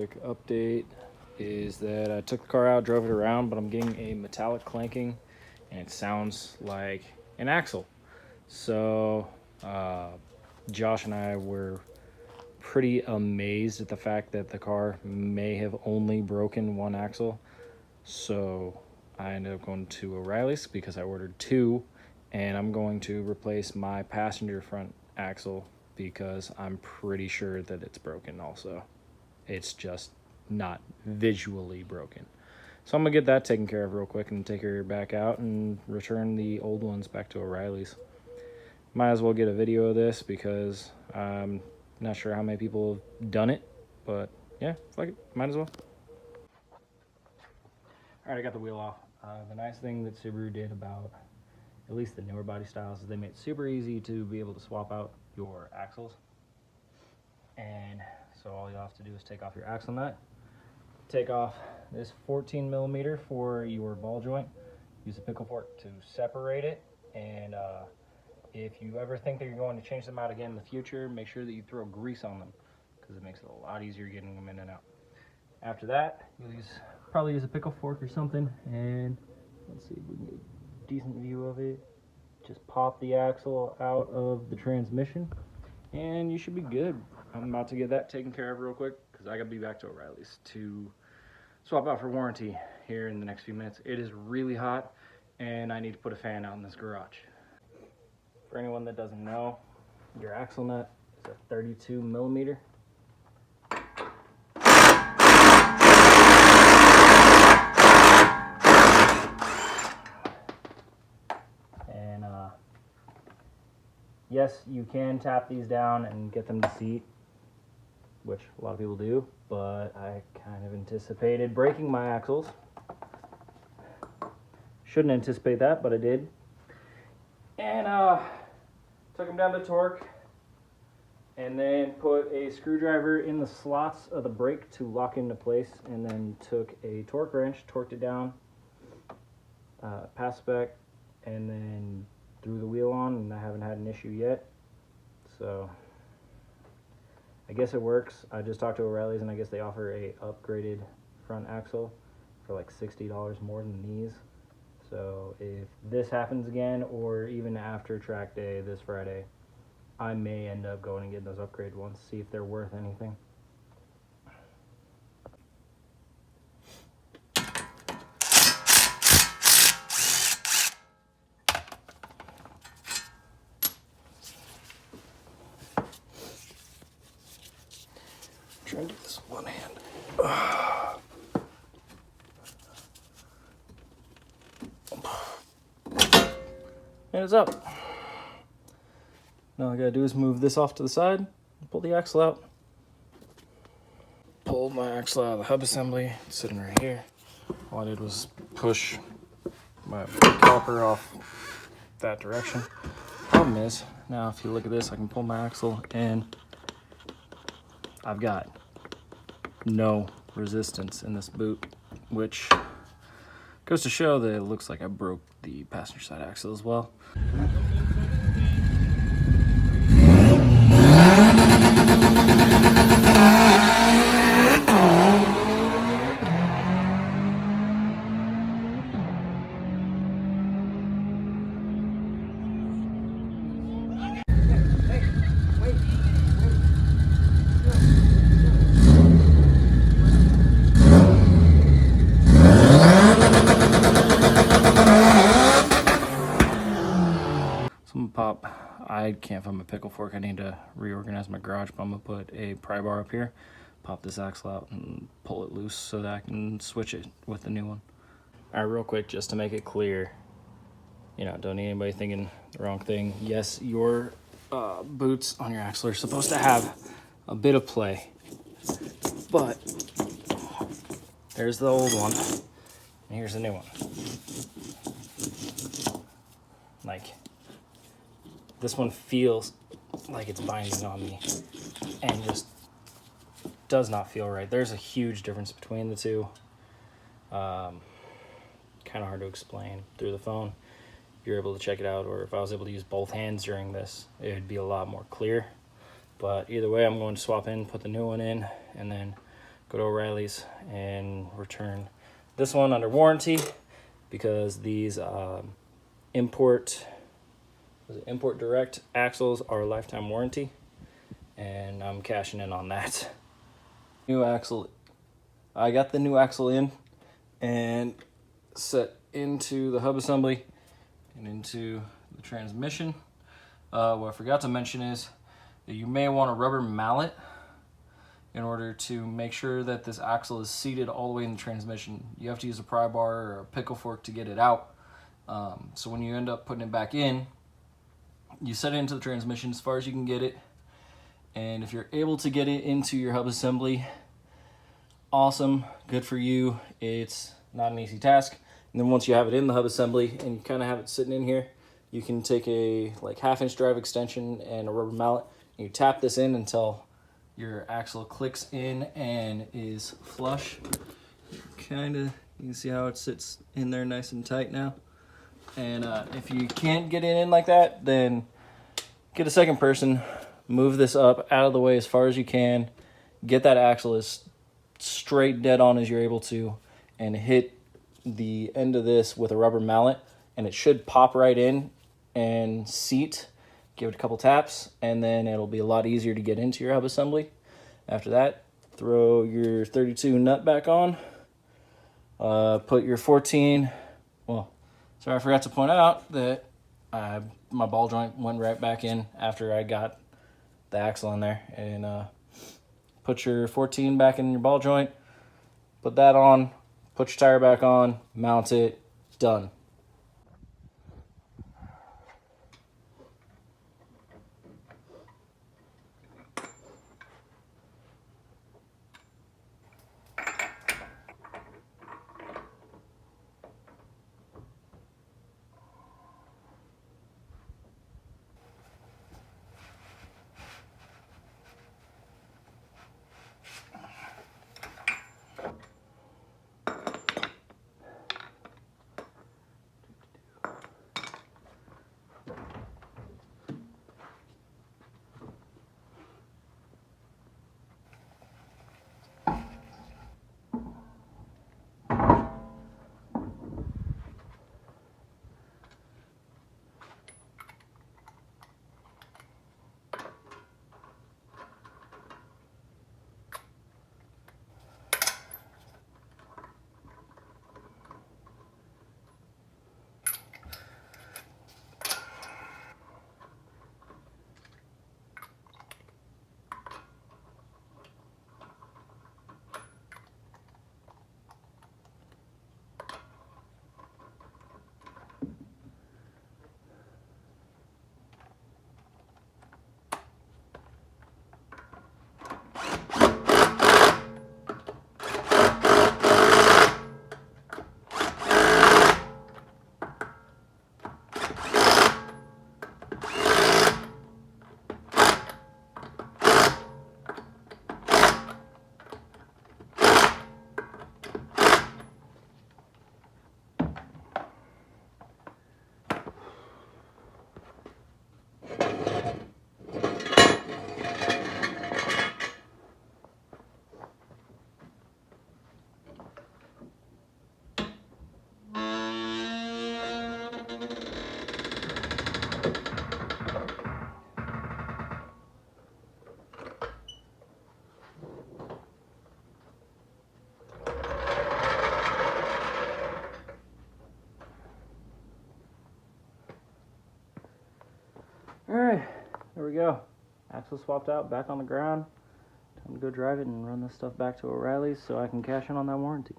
quick update is that I took the car out, drove it around, but I'm getting a metallic clanking and it sounds like an axle. So Josh and I were pretty amazed at the fact that the car may have only broken one axle. So I ended up going to O'Reilly's because I ordered two, and I'm going to replace my passenger front axle because I'm pretty sure that it's broken also. It's just not visually broken. So I'm gonna get that taken care of real quick and take her back out and return the old ones back to O'Reilly's. Might as well get a video of this because I'm not sure how many people have done it, but yeah, fuck it, might as well. All right, I got the wheel off. The nice thing that Subaru did about at least the newer body styles is they made it super easy to be able to swap out your axles. And so all you have to do is take off your axle nut, take off this 14 millimeter for your ball joint, use a pickle fork to separate it, and if you ever think that you're going to change them out again in the future, make sure that you throw grease on them because it makes it a lot easier getting them in and out. After that, you'll probably use a pickle fork or something, and let's see if we can get a decent view of it. Just pop the axle out of the transmission and you should be good. I'm about to get that taken care of real quick because I gotta be back to O'Reilly's to swap out for warranty here in the next few minutes. It is really hot and I need to put a fan out in this garage. For anyone that doesn't know, your axle nut is a 32 millimeter. And yes, you can tap these down and get them to seat, which a lot of people do, but I kind of anticipated breaking my axles. Shouldn't anticipate that, but I did. And took them down to torque, and then put a screwdriver in the slots of the brake to lock into place, and then took a torque wrench, torqued it down, passed back, and then threw the wheel on, and I haven't had an issue yet. So I guess it works. I just talked to O'Reilly's and I guess they offer a upgraded front axle for like $60 more than these. So if this happens again, or even after track day this Friday, I may end up going and getting those upgraded ones, see if they're worth anything. Try and do this with one hand. And it's up. Now all I gotta do is move this off to the side, pull the axle out. Pulled my axle out of the hub assembly, it's sitting right here. All I did was push my caliper off that direction. Problem is, now if you look at this, I can pull my axle and I've got no resistance in this boot, which goes to show that it looks like I broke the passenger side axle as well. I can't find my pickle fork. I need to reorganize my garage, but I'm gonna put a pry bar up here, pop this axle out and pull it loose so that I can switch it with the new one. All right, real quick, just to make it clear, you know, don't need anybody thinking the wrong thing. Yes, your boots on your axle are supposed to have a bit of play, but there's the old one and here's the new one. Like, this one feels like it's binding on me and just does not feel right. There's a huge difference between the two. Kind of hard to explain through the phone. If you're able to check it out, or if I was able to use both hands during this, it would be a lot more clear. But either way, I'm going to swap in, put the new one in, and then go to O'Reilly's and return this one under warranty, because these import direct axles are lifetime warranty, and I'm cashing in on that. New axle. I got the new axle in and set into the hub assembly and into the transmission. What I forgot to mention is that you may want a rubber mallet in order to make sure that this axle is seated all the way in the transmission. You have to use a pry bar or a pickle fork to get it out. So when you end up putting it back in, you set it into the transmission as far as you can get it. And if you're able to get it into your hub assembly, awesome, good for you. It's not an easy task. And then once you have it in the hub assembly and you kind of have it sitting in here, you can take a like 1/2-inch drive extension and a rubber mallet. And you tap this in until your axle clicks in and is flush. You can see how it sits in there nice and tight now. And if you can't get it in like that, then get a second person, move this up out of the way as far as you can, get that axle as straight dead on as you're able to, and hit the end of this with a rubber mallet, and it should pop right in and seat. Give it a couple taps, and then it'll be a lot easier to get into your hub assembly. After that, throw your 32 nut back on, put your 14, well, sorry, I forgot to point out that my ball joint went right back in after I got the axle in there, and put your 14 back in your ball joint, put that on, put your tire back on, mount it, done. Alright, there we go. Axle swapped out, back on the ground. Time to go drive it and run this stuff back to O'Reilly's so I can cash in on that warranty.